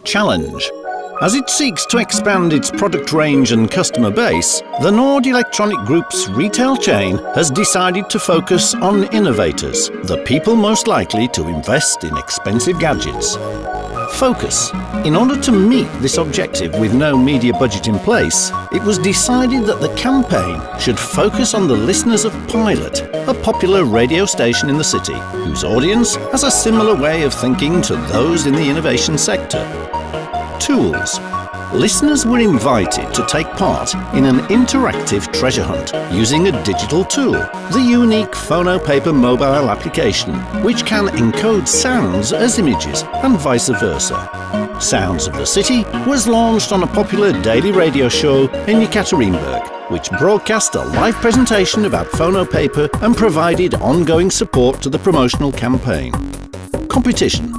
challenge. As it seeks to expand its product range and customer base, the Nord Electronic Group's retail chain has decided to focus on innovators, the people most likely to invest in expensive gadgets. Focus. In order to meet this objective with no media budget in place, it was decided that the campaign should focus on the listeners of Pilot, a popular radio station in the city, whose audience has a similar way of thinking to those in the innovation sector. Tools. Listeners were invited to take part in an interactive treasure hunt using a digital tool, the unique Phonopaper mobile application, which can encode sounds as images and vice versa. Sounds of the City was launched on a popular daily radio show in Yekaterinburg, which broadcast a live presentation about Phonopaper and provided ongoing support to the promotional campaign. Competition.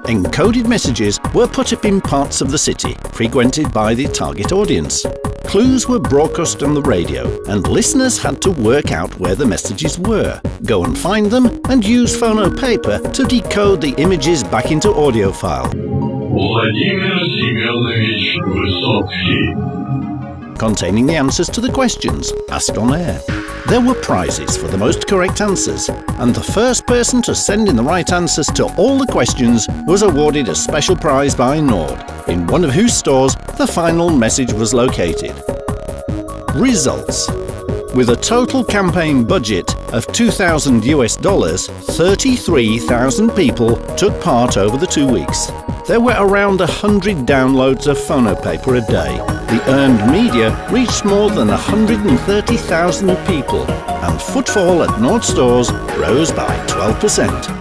Encoded messages were put up in parts of the city frequented by the target audience. Clues were broadcast on the radio, and listeners had to work out where the messages were, go and find them, and use Phonopaper to decode the images back into audio file. Владимир Семенович Высоцкий. Containing the answers to the questions asked on air. There were prizes for the most correct answers, and the first person to send in the right answers to all the questions was awarded a special prize by Nord, in one of whose stores the final message was located. Results. With a total campaign budget of $2,000, 33,000 people took part over the 2 weeks. There were around 100 downloads of Phonopaper a day. The earned media reached more than 130,000 people, and footfall at Nord stores rose by 12%.